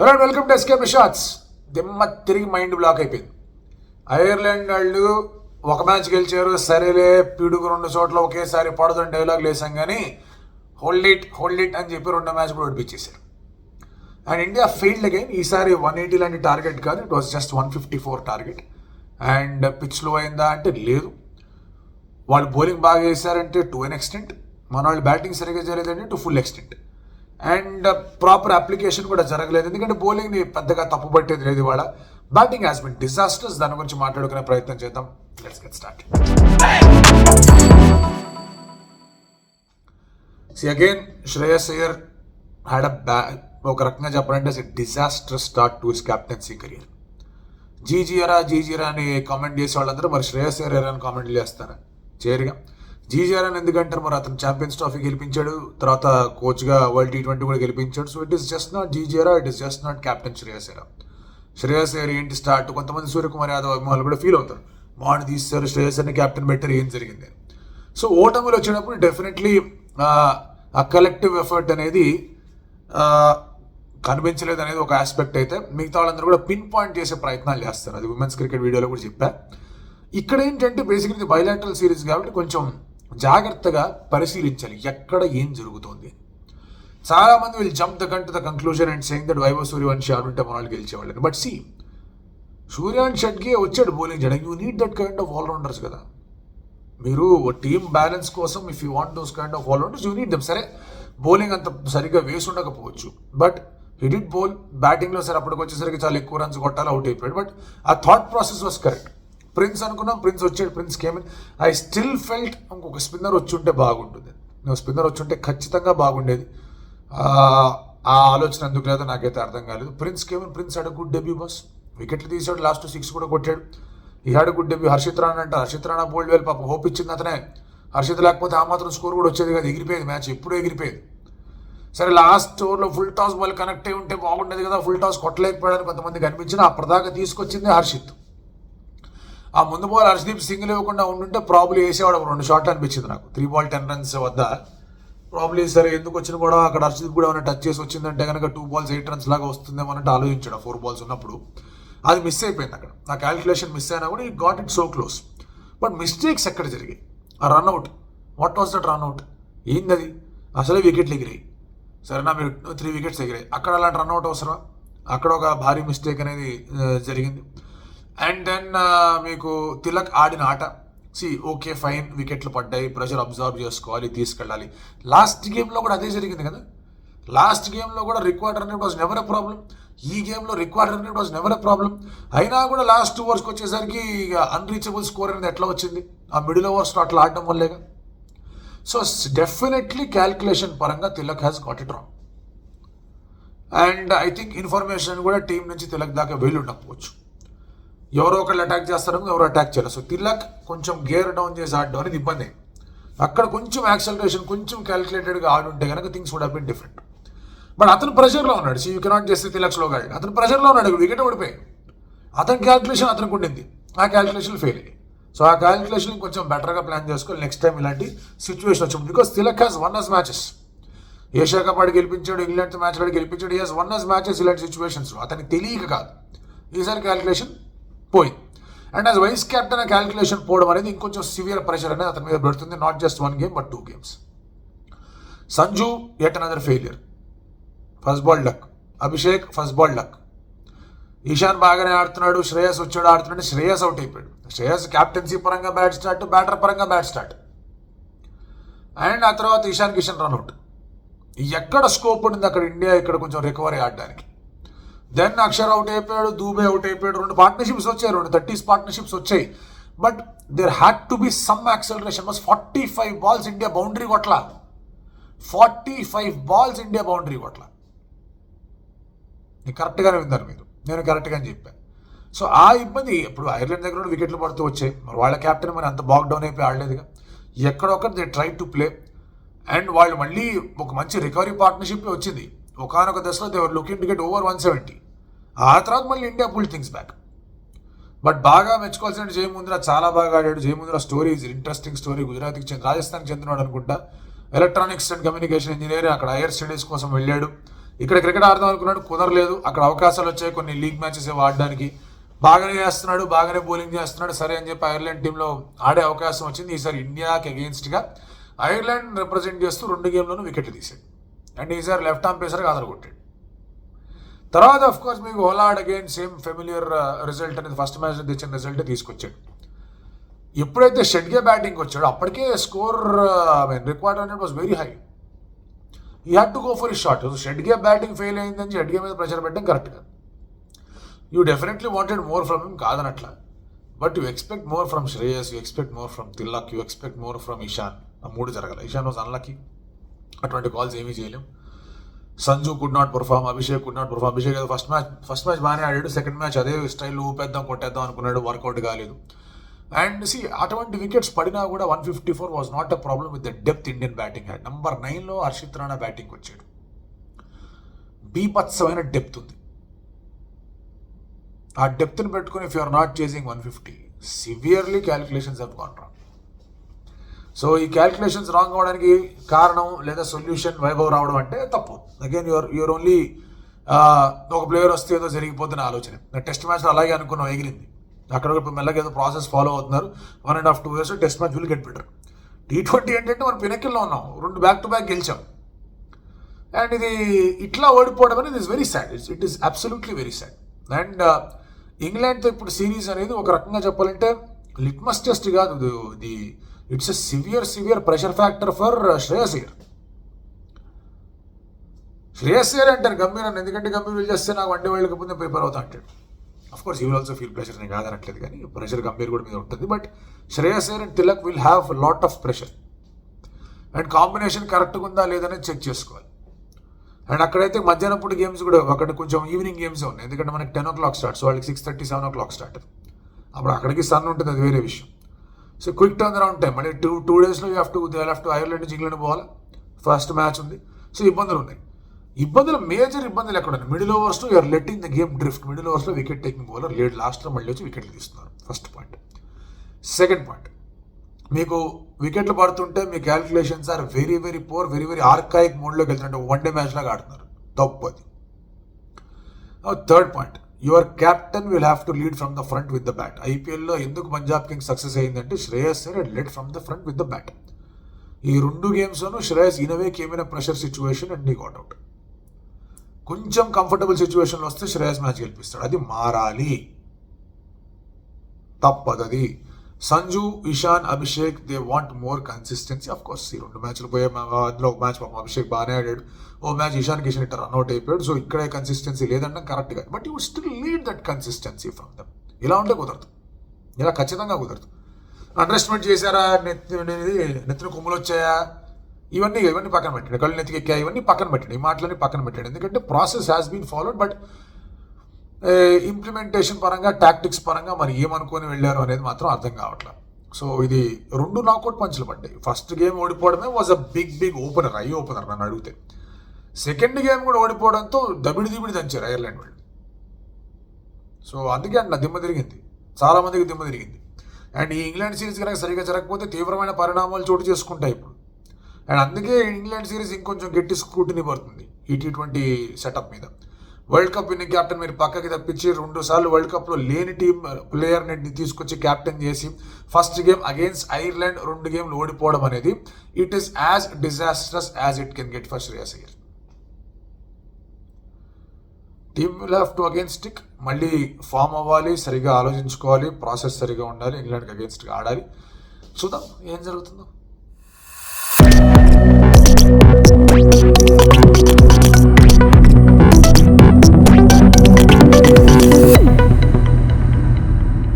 Welcome to escape shots. దిమ్మ తిరిగి mind block అయిపోయింది. ఐర్లాండ్ వాళ్ళు ఒక మ్యాచ్ గెలిచారు, సరేలే పిడుగు 2 చోట్ల ఒకేసారి పడదని డైలాగ్ లేసాం కానీ హోల్డ్ ఇట్ అని చెప్పి 2 మ్యాచ్ కూడా ఓడిపించేశారు. And India failed again. ఈసారి 180 లాంటి టార్గెట్ కాదు, it was just 154 target. And pitch లో అయిందా అంటే లేదు. వాళ్ళు బౌలింగ్ బాగా వేశారంటే టు ఎన్ ఎక్స్టెంట్, మన వాళ్ళు బ్యాటింగ్ సరిగ్గా జరగలేదంటే to full extent. And proper application కూడా జరగలేదు, ఎందుకంటే బౌలింగ్ని పెద్దగా తప్పుపట్టేది లేదు. ఇవాళ బ్యాటింగ్ హ్యాస్ బిన్ డిజాస్టర్స్. దాని గురించి మాట్లాడుకునే ప్రయత్నం చేద్దాం. Let's get start. Again Shreyas Iyer had ఒక రకంగా చెప్పాలంటే disaster start to his captaincy career. జీజీరా అని కామెంట్ చేసే వాళ్ళందరూ మరి శ్రేయస్ అయ్యర్ అని కామెంట్లు చేస్తారా? చేయరుగా. జీజీఆర్ అని ఎందుకంటారు? మరి అతను ఛాంపియన్స్ ట్రోఫీ గెలిపించాడు, తర్వాత కోచ్గా వరల్డ్ T20 కూడా గెలిపించాడు. So it is just not GGR, it is just not captain Shreyas Iyer ఏంటి స్టార్ట్? కొంతమంది సూర్యకుమార్ యాదవ్ అభిమానులు కూడా ఫీల్ అవుతారు, మాని తీస్తారు శ్రేయస్ అయ్యర్ని క్యాప్టెన్ పెట్టారు, ఏం జరిగింది? సో ఓటమిలు వచ్చినప్పుడు డెఫినెట్లీ ఆ కలెక్టివ్ ఎఫర్ట్ అనేది కనిపించలేదు అనేది ఒక ఆస్పెక్ట్. అయితే మిగతా వాళ్ళందరూ కూడా పిన్ పాయింట్ చేసే ప్రయత్నాలు చేస్తారు. అది ఉమెన్స్ క్రికెట్ వీడియోలో కూడా చెప్పా. ఇక్కడ ఏంటంటే బేసిక్లీ బైలాటరల్ సిరీస్ కాబట్టి కొంచెం జాగ్రత్తగా పరిశీలించాలి ఎక్కడ ఏం జరుగుతుంది. చాలా మంది will jump the gun to the conclusion and saying that Vaibhav Suryavanshi ఆడుంటే మన వాళ్ళు గెలిచేవాళ్ళని. బట్ సి, సూర్యవంశీ షట్కే వచ్చాడు బౌలింగ్ చేయడానికి. You need that kind of allrounders కదా. మీరు టీమ్ బ్యాలెన్స్ కోసం if you want those kind of allrounders you need them. సరే బౌలింగ్ అంత సరిగ్గా వేసి ఉండకపోవచ్చు, బట్ హీ డిడ్ బౌల్. బ్యాటింగ్లో సరే అప్పటికి వచ్చేసరికి చాలా ఎక్కువ రన్స్ కొట్టాలి, అవుట్ అయిపోయాడు. బట్ ఆ thought process was correct. Prince అనుకున్నాం, ప్రిన్స్ వచ్చాడు, prince Cayman. I still felt ఇంకొక స్పిన్నర్ వచ్చి ఉంటే బాగుంటుంది. స్పిన్నర్ వచ్చి ఉంటే ఖచ్చితంగా బాగుండేది. ఆ ఆలోచన ఎందుకు లేదో నాకైతే అర్థం కాలేదు. Prince come on, prince had good debut boss. వికెట్లు తీసాడు, లాస్ట్ 6 కూడా కొట్టాడు. ఈ had good debut. Harshit Rana అంట, హర్షిత్ రాణా బోల్డ్ వేలు పాపం హోప్ ఇచ్చింది అతనే. హర్షిత్ లేకపోతే ఆ మాత్రం స్కోర్ కూడా వచ్చేది కదా, ఎగిరిపోయేది మ్యాచ్, ఎప్పుడూ ఎగిరిపోయేది. సరే లాస్ట్ ఓవర్లో ఫుల్ టాస్ బాల్ కనెక్ట్ అయి ఉంటే బాగుండేది కదా, ఫుల్ టాస్ కొట్టలేకపోయాడని కొంతమందికి అనిపించిన అప్పటిదాకా తీసుకొచ్చింది హర్షిత్. ఆ ముందు బాల్ హర్షదీప్ సింగిల్ ఇవ్వకుండా ఉండుంటే ప్రాబ్లీ వేసేవాడు 2 షాట్లు అనిపించింది నాకు. 3 బాల్ 10 రన్స్ వద్ద ప్రాబ్లీ. సరే ఎందుకు వచ్చిన కూడా అక్కడ హర్షదీప్ కూడా ఏమైనా టచ్ చేసి వచ్చిందంటే కనుక 2 బాల్స్ 8 రన్స్ లాగా వస్తుందేమో అంటే ఆలోచించాడు. 4 బాల్స్ ఉన్నప్పుడు అది మిస్ అయిపోయింది. అక్కడ ఆ క్యాల్కులేషన్ మిస్ అయినా కూడా ఈ got it so close. But mistakes ఎక్కడ జరిగాయి? ఆ run out, what was that run out? ఏంది అది? అసలే వికెట్లు ఎగిరాయి. సరేనా, మీరు 3 వికెట్స్ ఎగిరాయి, అక్కడ అలాంటి రన్అట్ అవసరమా? అక్కడ ఒక భారీ మిస్టేక్ అనేది జరిగింది. అండ్ దెన్ మీకు తిలక్ ఆడిన ఆట ఓకే ఫైన్, వికెట్లు పడ్డాయి, ప్రెషర్ అబ్జర్వ్ చేసుకోవాలి, తీసుకెళ్ళాలి. లాస్ట్ గేమ్లో కూడా అదే జరిగింది కదా. లాస్ట్ గేమ్లో కూడా required run rate was never a problem. ఈ గేమ్లో required run rate was never a problem. అయినా కూడా లాస్ట్ 2 ఓవర్స్కి వచ్చేసరికి అన్రీచబుల్ స్కోర్ అనేది ఎట్లా వచ్చింది? ఆ మిడిల్ ఓవర్స్లో అట్లా ఆడడం వల్లేగా. సో డెఫినెట్లీ క్యాల్కులేషన్ పరంగా Tilak has got it wrong. And I think information కూడా టీం నుంచి తిలక్ దాకా వెళ్ళి ఉండకపోవచ్చు. ఎవరో ఒకళ్ళు అటాక్ చేస్తారు, ఎవరు అటాక్ చేయరు. సో తిలక్ కొంచెం గేర్ డౌన్ చేసి ఆడడం అనేది ఇబ్బంది. అక్కడ కొంచెం యాక్సలరేషన్, కొంచెం క్యాల్కులేటెడ్గా ఆడుంటే కనుక things would have been different. But అతను ప్రెషర్లో ఉన్నాడు. యూ కెనాట్ చేస్తే తిలక్ స్లోగా ఆడి, అతను ప్రెషర్లో ఉన్నాడు, వికెట్ ఓడిపోయి. అతని క్యాల్కులేషన్ అతనికి ఉండింది, ఆ క్యాల్కులేషన్ ఫెయిల్ అయ్యి. సో ఆ క్యాల్కులేషన్ కొంచెం బెటర్గా ప్లాన్ చేసుకోవాలి నెక్స్ట్ టైం ఇలాంటి సిచ్యువేషన్ వచ్చింది. Because Tilak has won us matches. Asia cup ఆడి గెలిపించాడు, ఇంగ్లాండ్ మ్యాచ్ ఆడి గెలిపించాడు. ఈ హాస్ వన్ అస్ మ్యాచెస్ ఇలాంటి సిచ్యువేషన్స్లో. అతనికి తెలియక కాదు, ఈసారి క్యాల్కులేషన్ పోయింది. అండ్ యాజ్ వైస్ కెప్టెన్ ఆ క్యాల్కులేషన్ పోవడం అనేది ఇంకొంచెం సివియర్ ప్రెషర్ అనేది అతని మీద పెడుతుంది. Not just 1 game but 2 games. Sanju at another failure. First ball duck. Abhishek first ball duck. Ishan బాగానే ఆడుతున్నాడు, శ్రేయస్ వచ్చాడు ఆడుతున్నాడు, శ్రేయస్ అవుట్ అయిపోయాడు. శ్రేయస్ క్యాప్టెన్సీ పరంగా బ్యాట్ స్టార్ట్, బ్యాటర్ పరంగా బ్యాట్ స్టార్ట్. అండ్ ఆ తర్వాత ఇషాన్ కిషన్ రన్అట్. ఎక్కడ స్కోప్ ఉండింది అక్కడ ఇండియా ఇక్కడ కొంచెం రికవరీ ఆడడానికి. దెన్ అక్షర్ అవుట్ అయిపోయాడు, దూబే అవుట్ అయిపోయాడు. 2 పార్ట్నర్షిప్స్ వచ్చాయి, 2 30s పార్ట్నర్షిప్స్ వచ్చాయి. But there had to be some acceleration. బస్ 45 బాల్స్ ఇండియా బౌండరీ కొట్ల. 45 బాల్స్ ఇండియా బౌండరీ కొట్ల. నేను కరెక్ట్గానే విన్నారు మీరు, నేను కరెక్ట్గానే చెప్పాను. సో ఆ ఇబ్బంది ఇప్పుడు ఐర్లాండ్ దగ్గర కూడా వికెట్లు పడుతూ వచ్చాయి. మరి వాళ్ళ క్యాప్టెన్ మరి అంత బాక్ డౌన్ అయిపోయి ఆడలేదుగా. ఎక్కడొక్కటి they try to play. And వాళ్ళు మళ్ళీ ఒక మంచి రికవరీ పార్ట్నర్షిప్ వచ్చింది. ఒకనొక దశలో they were looking to get over 170. ఆ తర్వాత మళ్ళీ India pull things back. But బాగా మెచ్చుకోవాల్సిన జయముంద్ర చాలా బాగా ఆడాడు. Jayamundra story is interesting story. గుజరాత్కి రాజస్థాన్కి చెందినవాడు అనుకుంటా. ఎలక్ట్రానిక్స్ అండ్ కమ్యూనికేషన్ ఇంజనీర్, అక్కడ హైయర్ స్టడీస్ కోసం వెళ్ళాడు. ఇక్కడ క్రికెట్ ఆడదాం అనుకున్నాడు, కుదరలేదు. అక్కడ అవకాశాలు వచ్చాయి కొన్ని లీగ్ మ్యాచెస్ ఆడడానికి. బాగానే చేస్తున్నాడు, బాగానే బౌలింగ్ చేస్తున్నాడు, సరే అని చెప్పి ఐర్లాండ్ టీంలో ఆడే అవకాశం వచ్చింది. ఈసారి ఇండియాకి అగెయిన్స్ట్గా ఐర్లాండ్ రిప్రజెంట్ చేస్తూ 2 గేమ్లోనూ వికెట్లు తీసాడు. అండ్ ఈసారి లెఫ్ట్ ఆర్మ్ పేసర్గా ఆదరగొట్టాడు. తర్వాత ఆఫ్ కోర్స్ మీకు హోలార్డ్ అగైన్ సేమ్ ఫెమిలియర్ రిజల్ట్ అనేది ఫస్ట్ మ్యాచ్ తెచ్చిన రిజల్ట్ తీసుకొచ్చాడు. ఎప్పుడైతే షెడ్గే బ్యాటింగ్ వచ్చాడో అప్పటికే score requirement was very high. You had to go for ఈ షాట్. షెడ్గే బ్యాటింగ్ ఫెయిల్ అయిందని షెడ్గే మీద ప్రెషర్ పెట్టడం కరెక్ట్ కాదు. You definitely wanted more from him, కాదనట్లా. But you expect more from Shreyas, you expect more from Tilak, you expect more from Ishan. ఆ 3 జరగాలి. Ishan was unlucky, అటువంటి calls ఏమీ చేయలేం. Sanju could not perform, Abhishek could not perform. Abhishek first match బాగానే ఆడాడు, second match అదే style ఊపేద్దాం కొట్టేద్దాం అనుకున్నాడు, వర్కౌట్ కాలేదు. అండ్ అటువంటి వికెట్స్ పడినా కూడా 154 was not a problem with the depth Indian batting had. Number 9లో హర్షిత్ రాణా బ్యాటింగ్ వచ్చాడు. బీభత్సమైన డెప్త్ ఉంది. ఆ డెప్త్ని పెట్టుకుని if you're not chasing 150, severely calculations have gone wrong. So ఈ క్యాలిక్యులేషన్స్ రాంగ్ అవ్వడానికి కారణం లేదా సొల్యూషన్ వైభవ్ రావడం అంటే తప్పు. అగైన్ యూఆర్ ఓన్లీ ఒక ప్లేయర్ వస్తే ఏదో జరిగిపోతున్న ఆలోచన. టెస్ట్ మ్యాచ్లో అలాగే అనుకున్నాం, ఎగిరింది. అక్కడ ఇప్పుడు మెల్లగా ఏదో ప్రాసెస్ ఫాలో అవుతున్నారు. 1.5-2 years test match will get better. T20 ఏంటంటే మనం పినకిల్లో ఉన్నాం, 2 back-to-back గెలిచాం. అండ్ ఇది ఇట్లా ఓడిపోవడం అనేది is very sad. It is absolutely very sad. And ఇంగ్లాండ్తో ఇప్పుడు సిరీస్ అనేది ఒక రకంగా చెప్పాలంటే లిట్మస్ టెస్ట్ కాదు, it's a severe pressure factor for Shreyas Iyer. Shreyas Iyer అంటారు గంభీర్, ఎందుకంటే గంభీర్ చేస్తే నాకు వన్డే వరల్డ్ కప్ ప్రిపేర్ అవుతా అంటాడు. Of course you will also feel pressure, నేను కాదనట్లేదు, కానీ ప్రెషర్ గంభీర్ కూడా మీద ఉంటుంది. But Shreyas Iyer and Tilak will have lot of pressure. And combination కరెక్ట్గా ఉందా లేదనేది చెక్ చేసుకోవాలి. అండ్ అక్కడైతే మధ్యాహ్నం పూట గేమ్స్ కూడా అక్కడ కొంచెం ఈవినింగ్ గేమ్స్ ఉన్నాయి, ఎందుకంటే మనకి 10 o'clock స్టార్ట్, సో వాళ్ళకి 6:30, 7 o'clock స్టార్ట్. అప్పుడు అక్కడికి సన్ ఉంటుంది, అది వేరే విషయం. So quick turn around time. మళ్ళీ టూ డేస్లో యూ హ్యావ్ టు ఐర్లాండ్ నుంచి ఇంగ్లాండ్ పోవాలి, ఫస్ట్ మ్యాచ్ ఉంది. సో ఇబ్బందులు ఉన్నాయి. మేజర్ ఇబ్బందులు ఎక్కడ ఉన్నాయి? మిడిల్ ఓవర్స్లో you're letting the game drift. Middle ఓవర్స్లో వికెట్ టేకింగ్ బౌలర్ లేట్ లాస్ట్లో మళ్ళీ వచ్చి వికెట్లు తీస్తున్నారు. First point. సెకండ్ పాయింట్, మీకు వికెట్లు పడుతుంటే మీ calculations are very very poor, very very archaic మోడ్లోకి వెళ్తుంటే వన్డే మ్యాచ్ లాగా ఆడుతున్నారు, తప్పు అది. Third point, your captain will have to lead from the front with the bat. ఐపీఎల్లో ఎందుకు పంజాబ్ కింగ్స్ సక్సెస్ అయిందంటే Shreyas Iyer led from the front with the bat. ఈ 2 గేమ్స్లోనూ శ్రేయస్ ఇనవే came in pressure situation and he got out. కొంచెం comfortable సిచ్యువేషన్లో వస్తే Shreyas match గెలిపిస్తాడు, అది మారాలి, తప్పదు అది. Sanju, Ishan, Abhishek they want more consistency. Of course ఈ 2 మ్యాచ్లు పోయే, అందులో ఒక మ్యాచ్ పాపం అభిషేక్ బాగానే ఆడాడు, ఓ మ్యాచ్ ఇషాన్ కిషన్ ఇట్లా రన్అట్ అయిపోయాడు. సో ఇక్కడే కన్సిస్టెన్సీ లేదన్నా కరెక్ట్ కాదు. But you still lead that consistency from them. ఇలా ఉంటే కుదరదు, ఇలా ఖచ్చితంగా కుదరదు. అండర్ ఎస్టిమేట్ చేశారా, నెత్తిన కొమ్ములు వచ్చాయా, ఇవన్నీ పక్కన పెట్టండి. కళ్ళు నెత్తికెక్కాయి, ఇవన్నీ పక్కన పెట్టండి, ఈ మాటలన్నీ పక్కన పెట్టండి. ఎందుకంటే process has been followed. But implementation పరంగా, టాక్టిక్స్ పరంగా మరి ఏమనుకొని వెళ్ళారు అనేది మాత్రం అర్థం కావట్లేదు. సో ఇది 2 నాకౌట్ పంచులు పడ్డాయి. ఫస్ట్ గేమ్ ఓడిపోవడమే was a big opener, I opener నన్ను అడిగితే. సెకండ్ గేమ్ కూడా ఓడిపోవడంతో దబిడి దంచారు ఐర్లాండ్ వాళ్ళు. సో అందుకే అండి నా దిమ్మ తిరిగింది, చాలామందికి దిమ్మ తిరిగింది. అండ్ ఈ ఇంగ్లాండ్ సిరీస్ కనుక సరిగ్గా జరగకపోతే తీవ్రమైన పరిణామాలు చోటు చేసుకుంటాయి ఇప్పుడు. అండ్ అందుకే ఇంగ్లాండ్ సిరీస్ ఇంకొంచెం గట్టి స్క్రూటినీ పడుతుంది ఈ T20 సెటప్ మీద. వరల్డ్ కప్ విన్నింగ్ క్యాప్టెన్ మీరు పక్కకి తప్పించి 2 సార్లు వరల్డ్ కప్లో లేని ప్లేయర్ని తీసుకొచ్చి క్యాప్టెన్ చేసి ఫస్ట్ గేమ్ అగైన్స్ ఐర్లాండ్ 2 గేమ్లు ఓడిపోవడం అనేది it is as disastrous as it can get for Shreyas Iyer. Team will have to again stick, మళ్ళీ ఫామ్ అవ్వాలి, సరిగా ఆలోచించుకోవాలి, ప్రాసెస్ సరిగా ఉండాలి, ఇంగ్లాండ్కి అగైన్స్ట్గా ఆడాలి. చూద్దాం ఏం జరుగుతుందో.